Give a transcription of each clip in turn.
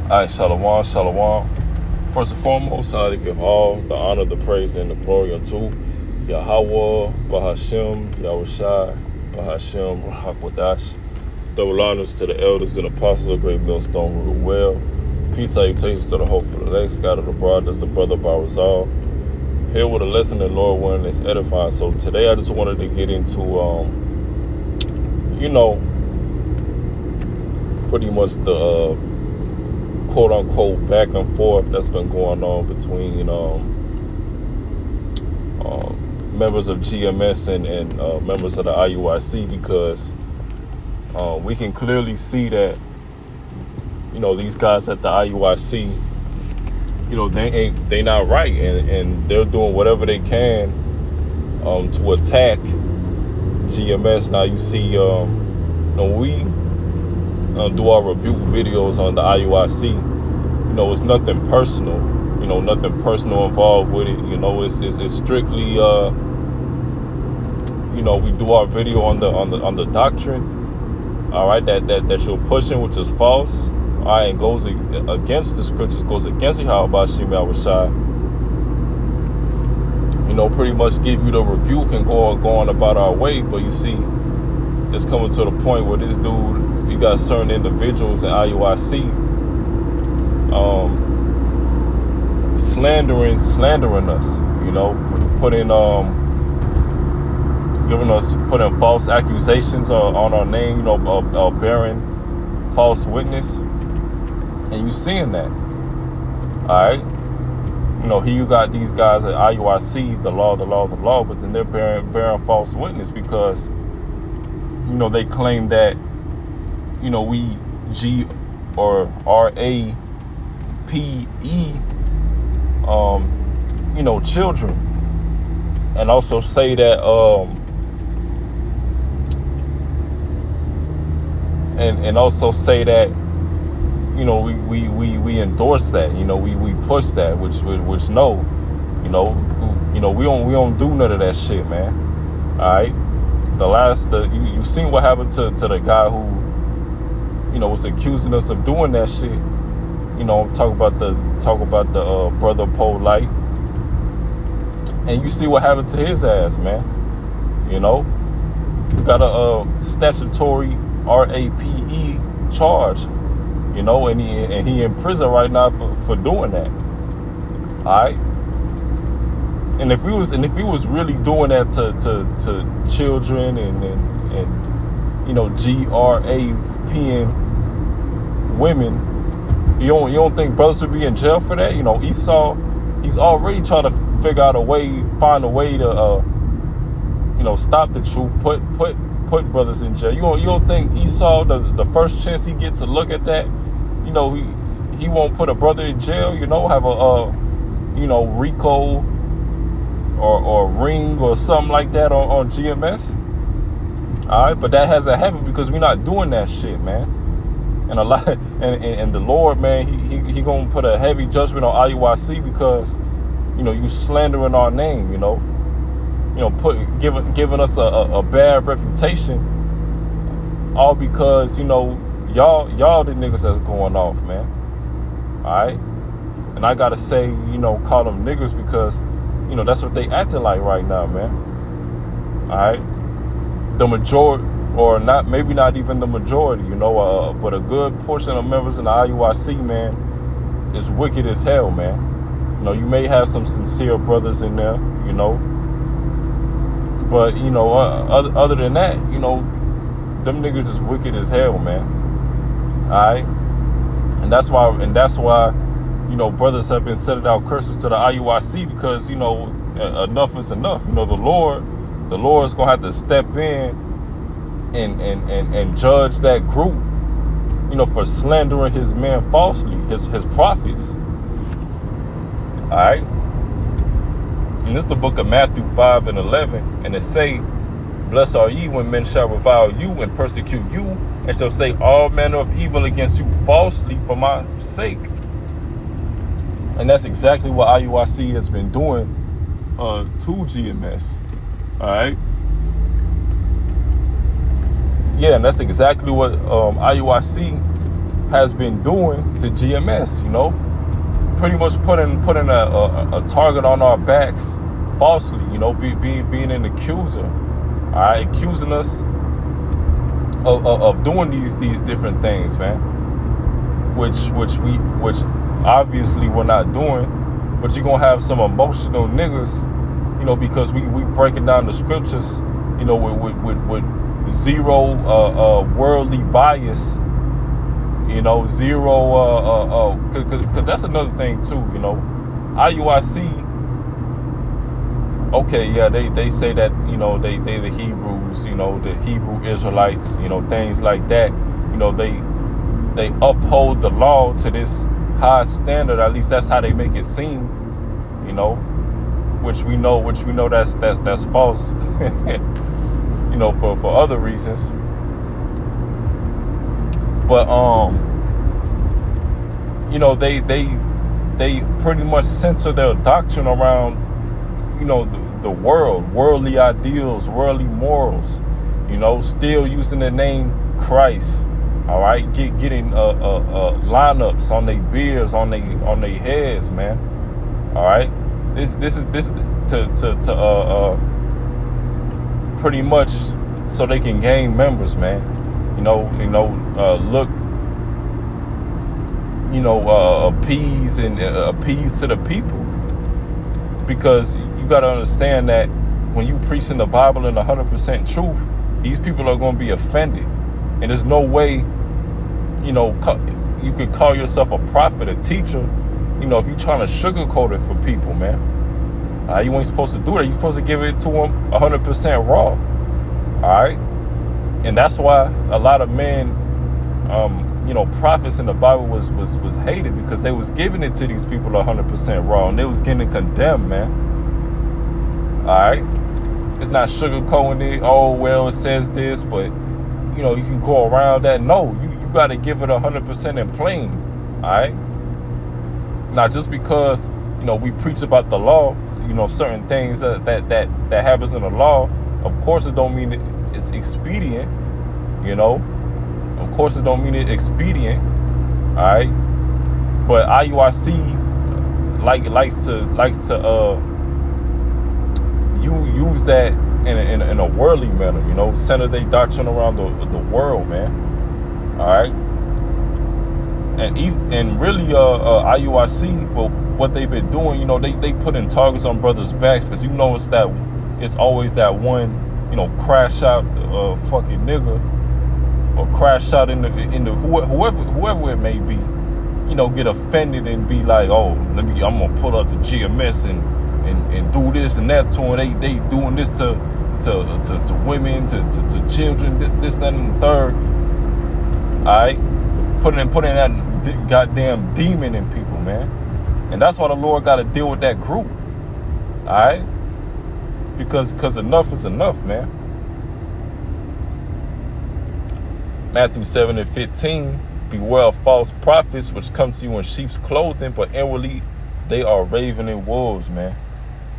All right, shalom, shalom. First and foremost, I like to give all the honor, the praise, and the glory unto Yahweh, Bahashem, Yahushai, Bahashem, Rahakwadash. Double honors to the elders and apostles of Great Millstone who rule well. Peace, salutations to the hope for the next, God of the broad, that's the brother Barazal. Here with a lesson that Lord wanted is edifying. So today I just wanted to get into, pretty much the quote unquote back and forth that's been going on between members of GMS and members of the IUIC, because we can clearly see that these guys at the IUIC, they not right, and they're doing whatever they can to attack GMS. Now you see we do our rebuke videos on the IUIC. It's nothing personal. Nothing personal involved with it. It's strictly we do our video on the doctrine. All right, that you're pushing, which is false. All right, and goes against the scriptures, goes against Yahweh Shem Yahushai. Pretty much give you the rebuke and go on about our way. But you see, it's coming to the point where this dude, you got certain individuals in IUIC slandering us, putting false accusations on our name, bearing false witness, and you seeing that. All right, here you got these guys at IUIC, the law, but then they're bearing false witness because they claim that we G or RAPE children, and also say that and also say that we endorse that, we push that, which no, we don't do none of that shit, man. All right, you seen what happened to the guy who was accusing us of doing that shit. Talk about the brother Polite, and you see what happened to his ass, man. Got a statutory RAPE charge, and he in prison right now for doing that. All right, and if he was really doing that to children and GRAPing women, you don't think brothers would be in jail for that? He's already trying to find a way to stop the truth, put brothers in jail. You don't think Esau, the first chance he gets to look at that, he won't put a brother in jail, have a RICO or ring or something like that on GMS. All right, but that hasn't happened because we're not doing that shit, man. And a lot, and the Lord, man, he gonna put a heavy judgment on IUIC because you slandering our name, giving us a bad reputation, all because y'all the niggas that's going off, man. All right, and I gotta say, call them niggas because that's what they acting like right now, man. All right, the majority, or not, maybe not even the majority, but a good portion of members in the IUIC, man, is wicked as hell, man. You may have some sincere brothers in there, but other than that, them niggas is wicked as hell, man. All right, and that's why brothers have been sending out curses to the IUIC because enough is enough. The Lord's gonna have to step in and judge that group, for slandering his man falsely, his prophets. All right, and this is the book of Matthew 5:11, and it say, "Blessed are ye when men shall revile you and persecute you, and shall say all manner of evil against you falsely for my sake." And that's exactly what IUIC has been doing to GMS. All right. Yeah, and that's exactly what IUIC has been doing to GMS, pretty much putting a target on our backs falsely, being an accuser, all right, accusing us of doing these different things, man, which obviously we're not doing. But you're gonna have some emotional niggas, because we breaking down the scriptures, with zero worldly bias, zero because that's another thing too, IUIC. Okay, yeah, they say that, they the Hebrews, the Hebrew Israelites, things like that, they uphold the law to this high standard. At least that's how they make it seem, which we know that's false, for other reasons. But they pretty much center their doctrine around, the world, worldly ideals, worldly morals, still using the name Christ. All right, getting lineups on their beards, on their heads, man. All right, this is to pretty much so they can gain members, man. Look, appease to the people, because you got to understand that when you preaching the Bible in 100% truth, these people are going to be offended, and there's no way, you could call yourself a prophet, a teacher, if you're trying to sugarcoat it for people, man. You ain't supposed to do that. You're supposed to give it to them 100% raw. All right, and that's why a lot of men, prophets in the Bible was hated, because they was giving it to these people 100% raw, and they was getting condemned, man. All right, it's not sugarcoating it. Oh well, it says this, but you can go around that. No, you got to give it 100% in plain. All right, not just because we preach about the law, certain things that happens in the law. Of course, it don't mean it's expedient. Of course, it don't mean it's expedient. All right, but IUIC likes to use that in a worldly manner. Center their doctrine around the world, man. All right, and really, IUIC, well, what they've been doing, they putting targets on brothers' backs, because it's always that one, crash out fucking nigga, or crash out in the whoever it may be, get offended and be like, oh, I'm gonna pull up to GMS and do this and that to them. They doing this to women, to children, this, that, and the third. All right, putting that goddamn demon in people, man. And that's why the Lord got to deal with that group. All right, because enough is enough, man. Matthew 7:15, beware of false prophets, which come to you in sheep's clothing, but inwardly they are ravening wolves, man.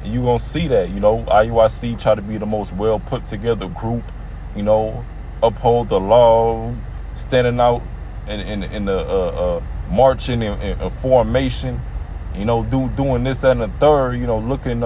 And you gonna see that, IUIC try to be the most well put together group, uphold the law, standing out in the marching in formation, doing this, that, and the third, looking